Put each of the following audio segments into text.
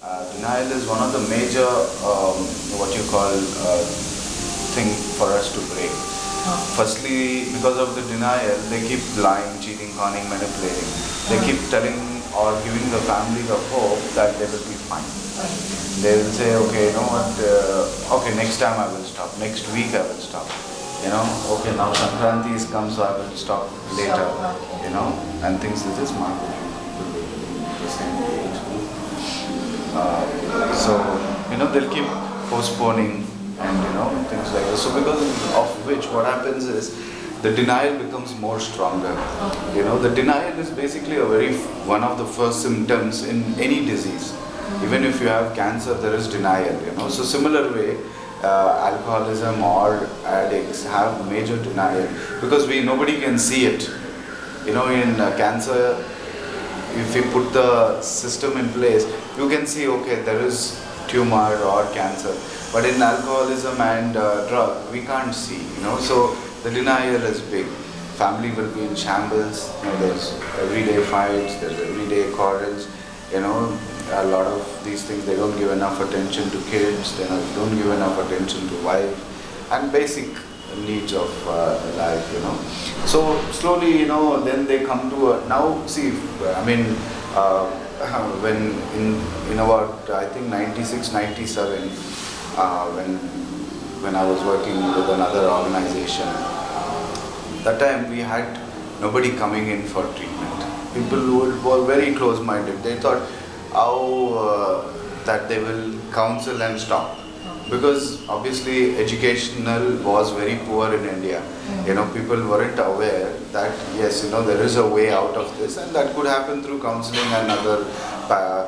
Denial is one of the major, what you call, thing for us to break. Firstly, because of the denial, they keep lying, cheating, conning, manipulating. They keep telling or giving the family the hope that they will be fine. They will say, okay, you know what, okay, next time I will stop, next week I will stop. You know, okay, now Sankranti is come, so I will stop later. You know, and things like this, Marco will be the same age. So, you know, they'll keep postponing and, you know, things like this. So because of which what happens is the denial becomes more stronger. You know, the denial is basically one of the first symptoms in any disease. Even if you have cancer, there is denial, you know. So similar way, alcoholism or addicts have major denial because nobody can see it. You know, in cancer, if you put the system in place, you can see, okay, there is tumor or cancer. But in alcoholism and drug, we can't see, you know. So the denial is big. Family will be in shambles. You know, there's everyday fights, there's everyday quarrels. You know, a lot of these things, they don't give enough attention to kids, they don't give enough attention to wife and basic needs of life, you know. So slowly, you know, then they come to now see, I mean, when in about, I think 96, 97, when I was working with another organization, that time we had nobody coming in for treatment. People who were very close-minded, they thought how that they will counsel and stop. Because obviously educational was very poor in India. You know, people weren't aware that yes, you know, there is a way out of this, and that could happen through counseling and other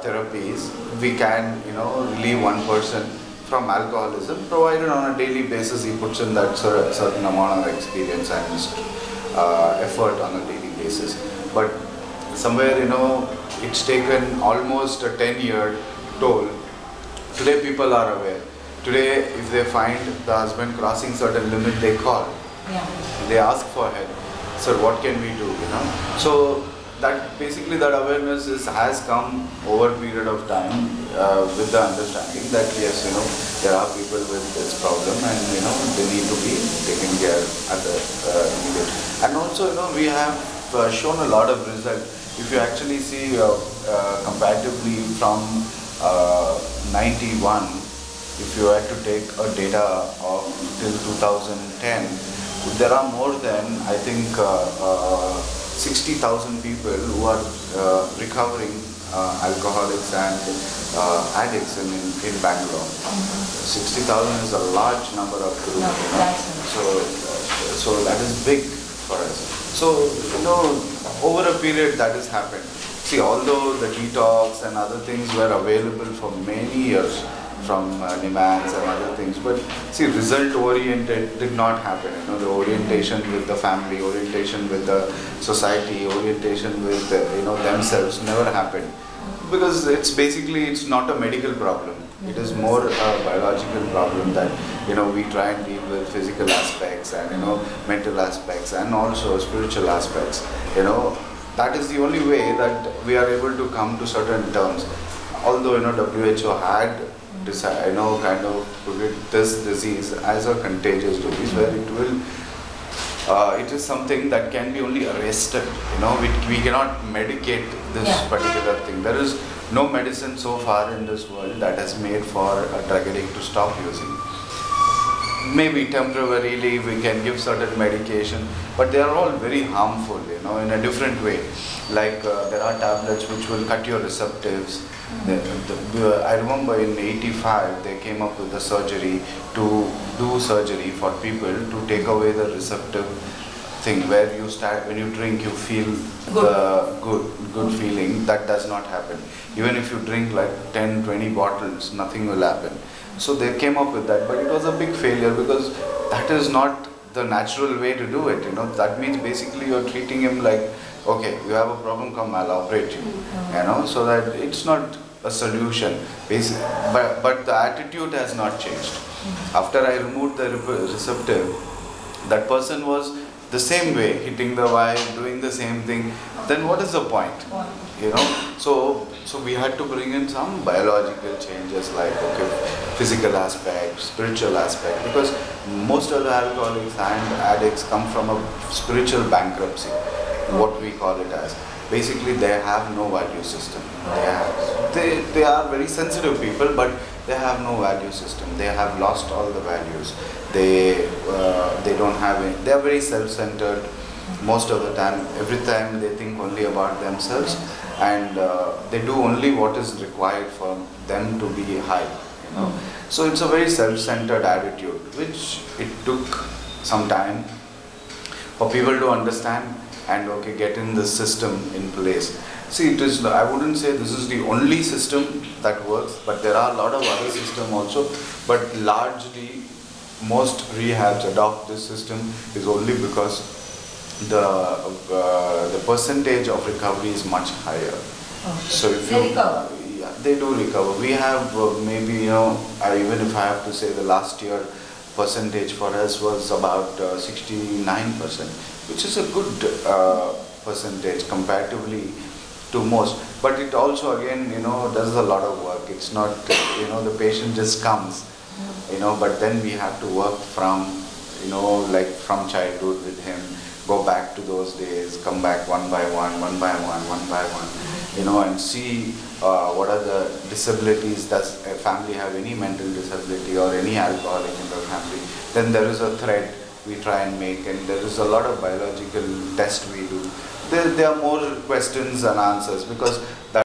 therapies. We can, you know, relieve one person from alcoholism, provided on a daily basis he puts in that certain amount of experience and effort on a daily basis. But somewhere, you know, it's taken almost a 10-year toll. Today people are aware. Today, if they find the husband crossing certain limit, they call. Yeah. They ask for help. Sir, what can we do? You know. So that basically that awareness has come over a period of time with the understanding that yes, you know, there are people with this problem and you know they need to be taken care at the immediate. And also, you know, we have shown a lot of result. If you actually see comparatively from 91. If you had to take a data of till 2010, there are more than, I think, 60,000 people who are recovering alcoholics and addicts in Bangalore. 60,000 is a large number of groups. No, you know? So that is big for us. So, you know, over a period that has happened. See, although the detox and other things were available for many years, from demands and other things, but see, result oriented did not happen. You know, the orientation with the family, orientation with the society, orientation with you know themselves never happened, because it's not a medical problem. It is more a biological problem that you know we try and deal with physical aspects and you know mental aspects and also spiritual aspects. You know, that is the only way that we are able to come to certain terms. Although you know WHO had decide, you know, kind of put this disease as a contagious disease where it will, it is something that can be only arrested. You know, we cannot medicate this particular thing. There is no medicine so far in this world that has made for a drug addict to stop using. Maybe temporarily we can give certain medication, but they are all very harmful, you know, in a different way. Like there are tablets which will cut your receptives. I remember in '85 they came up with a surgery to do surgery for people to take away the receptive thing where you start, when you drink you feel the good feeling. That does not happen. Even if you drink like 10-20 bottles, nothing will happen. So they came up with that, but it was a big failure because that is not the natural way to do it. You know, that means basically you're treating him like, okay, you have a problem, come, I'll operate you. You know, so that it's not a solution. But the attitude has not changed. After I removed the receptive, that person was the same way, hitting the wife, doing the same thing. Then what is the point? you know. So we had to bring in some biological changes like, okay, physical aspect, spiritual aspect, because most of the alcoholics and addicts come from a spiritual bankruptcy, what we call it as. Basically, they have no value system. They are very sensitive people, but they have no value system. They have lost all the values. They don't have any. They are very self-centered most of the time. Every time they think only about themselves, and they do only what is required for them to be high. You know, so it's a very self-centered attitude, which it took some time for people to understand and okay, get in the system in place. See, it is, I wouldn't say this is the only system that works, but there are a lot of other systems also, but largely most rehabs adopt this system is only because the percentage of recovery is much higher. Okay. So if they you, recover. yeah, they do recover. We have maybe, you know, even if I have to say the last year percentage for us was about 69%, which is a good percentage comparatively to most. But it also again, you know, does a lot of work. It's not, you know, the patient just comes, you know, but then we have to work from, you know, like from childhood with him, go back to those days, come back one by one, one by one, one by one, you know, and see what are the disabilities. Does a family have any mental disability or any alcoholic in the family? Then there is a thread we try and make, and there is a lot of biological tests we do. There are more questions and answers, because that